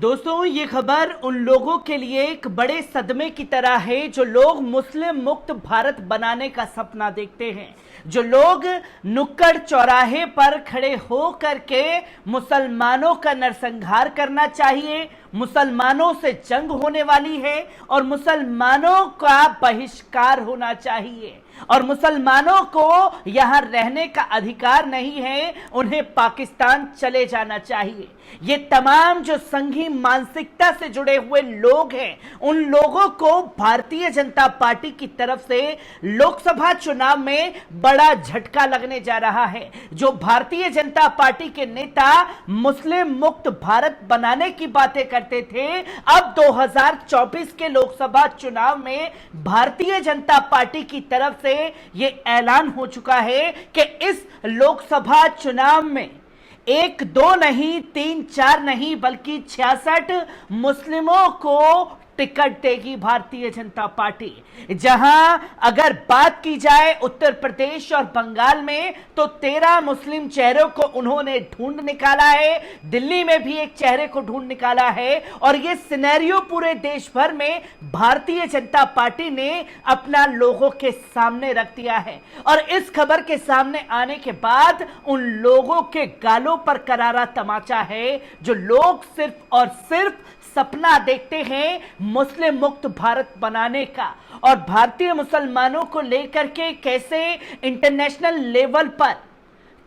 दोस्तों, ये खबर उन लोगों के लिए एक बड़े सदमे की तरह है जो लोग मुस्लिम मुक्त भारत बनाने का सपना देखते हैं, जो लोग नुक्कड़ चौराहे पर खड़े हो करके मुसलमानों का नरसंहार करना चाहिए, मुसलमानों से जंग होने वाली है और मुसलमानों का बहिष्कार होना चाहिए और मुसलमानों को यहां रहने का अधिकार नहीं है, उन्हें पाकिस्तान चले जाना चाहिए। ये तमाम जो संघी मानसिकता से जुड़े हुए लोग हैं, उन लोगों को भारतीय जनता पार्टी की तरफ से लोकसभा चुनाव में बड़ा झटका लगने जा रहा है। जो भारतीय जनता पार्टी के नेता मुस्लिम मुक्त भारत बनाने की बातें करते थे, अब 2024 के लोकसभा चुनाव में भारतीय जनता पार्टी की तरफ से यह ऐलान हो चुका है कि इस लोकसभा चुनाव में 1, 2 नहीं, 3, 4 नहीं बल्कि 66 मुस्लिमों को टिकट देगी भारतीय जनता पार्टी। जहां अगर बात की जाए उत्तर प्रदेश और बंगाल में तो 13 मुस्लिम चेहरों को उन्होंने ढूंढ निकाला है, दिल्ली में भी एक चेहरे को ढूंढ निकाला है और यह सिनेरियो पूरे देश भर में भारतीय जनता पार्टी ने अपना लोगों के सामने रख दिया है। और इस खबर के सामने आने के बाद उन लोगों के गालों पर करारा तमाचा है जो लोग सिर्फ और सिर्फ सपना देखते हैं मुस्लिम मुक्त भारत बनाने का और भारतीय मुसलमानों को लेकर के कैसे इंटरनेशनल लेवल पर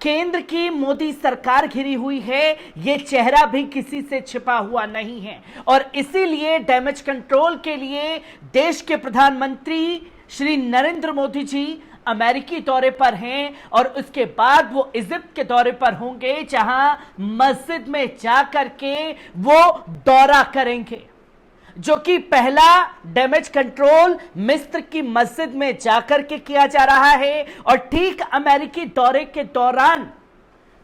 केंद्र की मोदी सरकार घिरी हुई है, यह चेहरा भी किसी से छिपा हुआ नहीं है। और इसीलिए डैमेज कंट्रोल के लिए देश के प्रधानमंत्री श्री नरेंद्र मोदी जी अमेरिकी दौरे पर हैं और उसके बाद वो इजिप्ट के दौरे पर होंगे, जहां मस्जिद में जाकर के वो दौरा करेंगे, जो कि पहला डैमेज कंट्रोल मिस्र की मस्जिद में जाकर के किया जा रहा है। और ठीक अमेरिकी दौरे के दौरान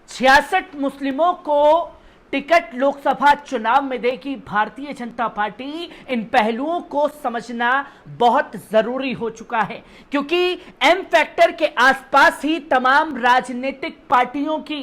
66 मुस्लिमों को टिकट लोकसभा चुनाव में देगी भारतीय जनता पार्टी। इन पहलुओं को समझना बहुत जरूरी हो चुका है, क्योंकि एम फैक्टर के आसपास ही तमाम राजनीतिक पार्टियों की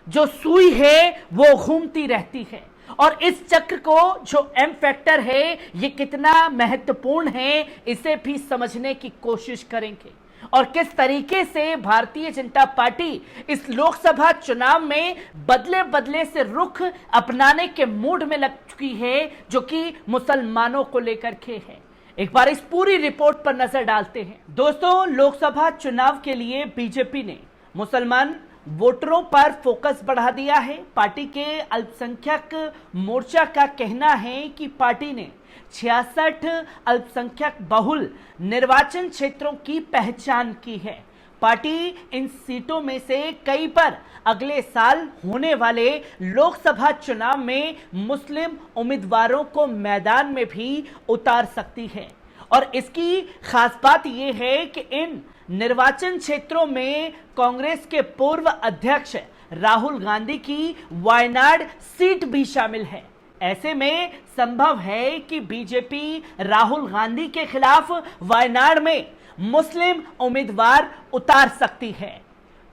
जो सुई है वो घूमती रहती है। और इस चक्र को जो एम फैक्टर है ये कितना महत्वपूर्ण है, इसे भी समझने की कोशिश करेंगे और किस तरीके से भारतीय जनता पार्टी इस लोकसभा चुनाव में बदले बदले से रुख अपनाने के मूड में लग चुकी है, जो कि मुसलमानों को लेकर के है। एक बार इस पूरी रिपोर्ट पर नजर डालते हैं। दोस्तों, लोकसभा चुनाव के लिए बीजेपी ने मुसलमान वोटरों पर फोकस बढ़ा दिया है। पार्टी के अल्पसंख्यक मोर्चा का कहना है कि पार्टी ने 66 अल्पसंख्यक बहुल निर्वाचन क्षेत्रों की पहचान की है। पार्टी इन सीटों में से कई पर अगले साल होने वाले लोकसभा चुनाव में मुस्लिम उम्मीदवारों को मैदान में भी उतार सकती है। और इसकी खास बात यह है कि इन निर्वाचन क्षेत्रों में कांग्रेस के पूर्व अध्यक्ष राहुल गांधी की वायनाड सीट भी शामिल है। ऐसे में संभव है कि बीजेपी राहुल गांधी के खिलाफ वायनाड में मुस्लिम उम्मीदवार उतार सकती है।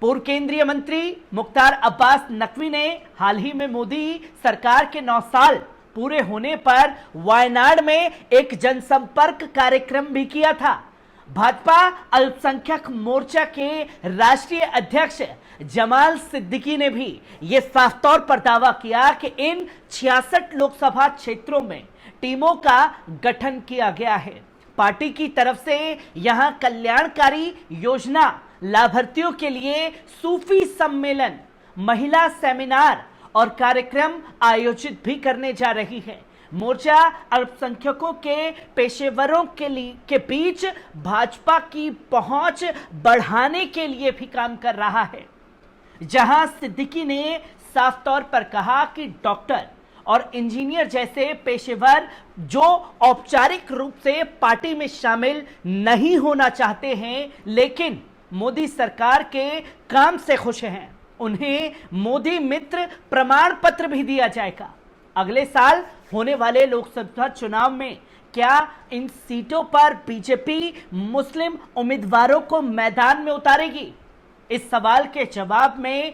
पूर्व केंद्रीय मंत्री मुख्तार अब्बास नकवी ने हाल ही में मोदी सरकार के 9 साल पूरे होने पर वायनाड में एक जनसंपर्क कार्यक्रम भी किया था। भाजपा अल्पसंख्यक मोर्चा के राष्ट्रीय अध्यक्ष जमाल सिद्दीकी ने भी यह साफ तौर पर दावा किया कि इन 66 लोकसभा क्षेत्रों में टीमों का गठन किया गया है। पार्टी की तरफ से यहां कल्याणकारी योजना लाभार्थियों के लिए सूफी सम्मेलन, महिला सेमिनार और कार्यक्रम आयोजित भी करने जा रही है। मोर्चा अल्पसंख्यकों के पेशेवरों के बीच भाजपा की पहुंच बढ़ाने के लिए भी काम कर रहा है, जहां सिद्दीकी ने साफ तौर पर कहा कि डॉक्टर और इंजीनियर जैसे पेशेवर जो औपचारिक रूप से पार्टी में शामिल नहीं होना चाहते हैं लेकिन मोदी सरकार के काम से खुश हैं, उन्हें मोदी मित्र प्रमाण पत्र भी दिया जाएगा। अगले साल होने वाले लोकसभा चुनाव में क्या इन सीटों पर बीजेपी मुस्लिम उम्मीदवारों को मैदान में उतारेगी? इस सवाल के जवाब में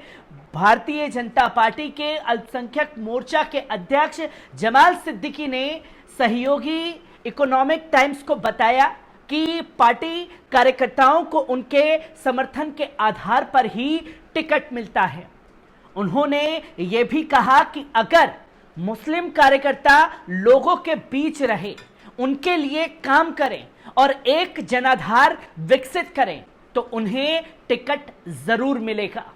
भारतीय जनता पार्टी के अल्पसंख्यक मोर्चा के अध्यक्ष जमाल सिद्दीकी ने सहयोगी इकोनॉमिक टाइम्स को बताया कि पार्टी कार्यकर्ताओं को उनके समर्थन के आधार पर ही टिकट मिलता है। उन्होंने ये भी कहा कि अगर मुस्लिम कार्यकर्ता लोगों के बीच रहे, उनके लिए काम करें और एक जनाधार विकसित करें तो उन्हें टिकट जरूर मिलेगा।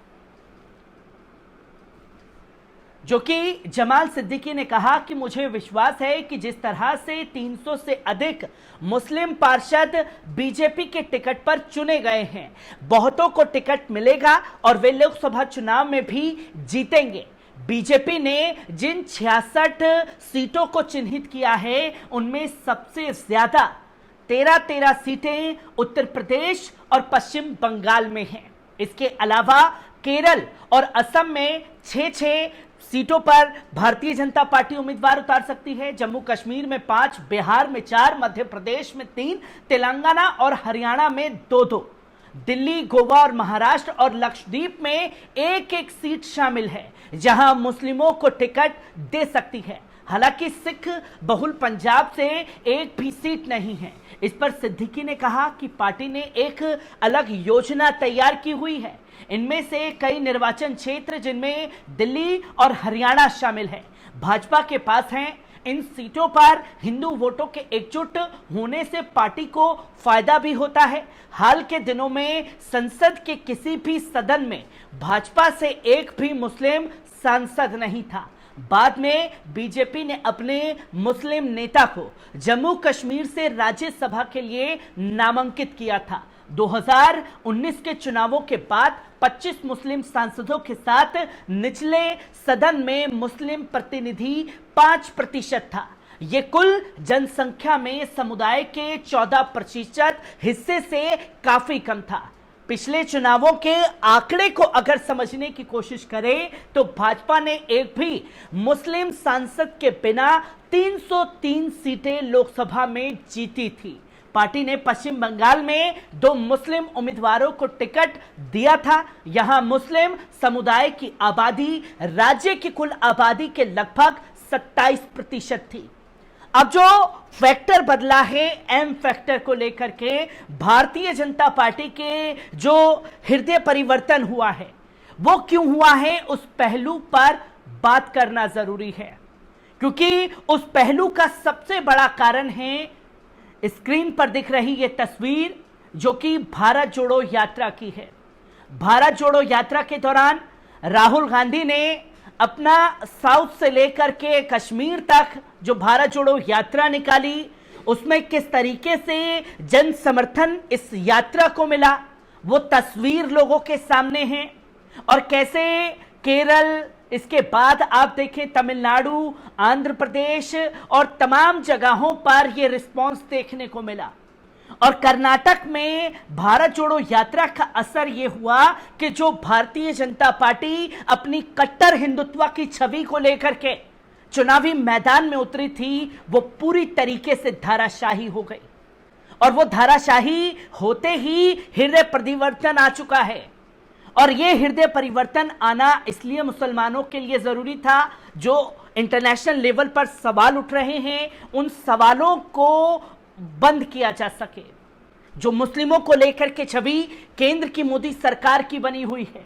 जो कि जमाल सिद्दीकी ने कहा कि मुझे विश्वास है कि जिस तरह से 300 से अधिक मुस्लिम पार्षद बीजेपी के टिकट पर चुने गए हैं, बहुतों को टिकट मिलेगा और वे लोकसभा चुनाव में भी जीतेंगे। बीजेपी ने जिन 66 सीटों को चिन्हित किया है, उनमें सबसे ज्यादा 13 सीटें उत्तर प्रदेश और पश्चिम बंगाल में हैं। इसके अलावा केरल और असम में 6 सीटों पर भारतीय जनता पार्टी उम्मीदवार उतार सकती है। जम्मू कश्मीर में 5, बिहार में 4, मध्य प्रदेश में 3, तेलंगाना और हरियाणा में 2, दिल्ली, गोवा और महाराष्ट्र और लक्षद्वीप में 1 सीट शामिल है जहां मुस्लिमों को टिकट दे सकती है। हालांकि सिख बहुल पंजाब से एक भी सीट नहीं है। इस पर सिद्दीकी ने कहा कि पार्टी ने एक अलग योजना तैयार की हुई है। इनमें से कई निर्वाचन क्षेत्र जिनमें दिल्ली और हरियाणा शामिल है, भाजपा के पास हैं। इन सीटों पर हिंदू वोटों के एकजुट होने से पार्टी को फायदा भी होता है। हाल के दिनों में संसद के किसी भी सदन में भाजपा से एक भी मुस्लिम सांसद नहीं था। बाद में बीजेपी ने अपने मुस्लिम नेता को जम्मू कश्मीर से राज्यसभा के लिए नामांकित किया था। 2019 के चुनावों के बाद 25 मुस्लिम सांसदों के साथ निचले सदन में मुस्लिम प्रतिनिधि 5% था। ये कुल जनसंख्या में समुदाय के 14% हिस्से से काफी कम था। पिछले चुनावों के आंकड़े को अगर समझने की कोशिश करें तो भाजपा ने एक भी मुस्लिम सांसद के बिना 303 सीटें लोकसभा में जीती थी। पार्टी ने पश्चिम बंगाल में 2 मुस्लिम उम्मीदवारों को टिकट दिया था। यहां मुस्लिम समुदाय की आबादी राज्य की कुल आबादी के लगभग 27% थी। अब जो फैक्टर बदला है, एम फैक्टर को लेकर के भारतीय जनता पार्टी के जो हृदय परिवर्तन हुआ है, वो क्यों हुआ है, उस पहलू पर बात करना जरूरी है। क्योंकि उस पहलू का सबसे बड़ा कारण है स्क्रीन पर दिख रही ये तस्वीर, जो कि भारत जोड़ो यात्रा की है। भारत जोड़ो यात्रा के दौरान राहुल गांधी ने अपना साउथ से लेकर के कश्मीर तक जो भारत जोड़ो यात्रा निकाली, उसमें किस तरीके से जन समर्थन इस यात्रा को मिला, वो तस्वीर लोगों के सामने है। और कैसे केरल, इसके बाद आप देखें तमिलनाडु, आंध्र प्रदेश और तमाम जगहों पर यह रिस्पांस देखने को मिला। और कर्नाटक में भारत जोड़ो यात्रा का असर यह हुआ कि जो भारतीय जनता पार्टी अपनी कट्टर हिंदुत्व की छवि को लेकर के चुनावी मैदान में उतरी थी, वो पूरी तरीके से धाराशाही हो गई। और वो धाराशाही होते ही हृदय परिवर्तन आ चुका है। और ये हृदय परिवर्तन आना इसलिए मुसलमानों के लिए जरूरी था, जो इंटरनेशनल लेवल पर सवाल उठ रहे हैं, उन सवालों को बंद किया जा सके। जो मुस्लिमों को लेकर के छवि केंद्र की मोदी सरकार की बनी हुई है,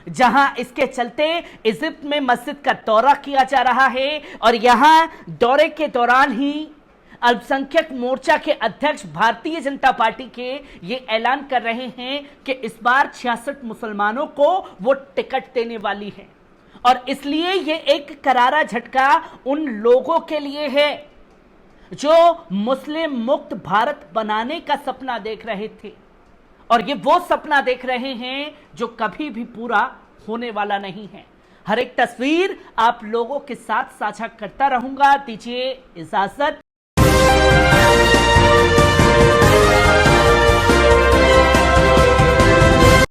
जहां इसके चलते इजिप्ट में मस्जिद का दौरा किया जा रहा है। और यहां दौरे के दौरान ही अल्पसंख्यक मोर्चा के अध्यक्ष भारतीय जनता पार्टी के ये ऐलान कर रहे हैं कि इस बार 66 मुसलमानों को वो टिकट देने वाली है। और इसलिए ये एक करारा झटका उन लोगों के लिए है जो मुस्लिम मुक्त भारत बनाने का सपना देख रहे थे। और ये वो सपना देख रहे हैं जो कभी भी पूरा होने वाला नहीं है। हर एक तस्वीर आप लोगों के साथ साझा करता रहूंगा। दीजिए इजाजत।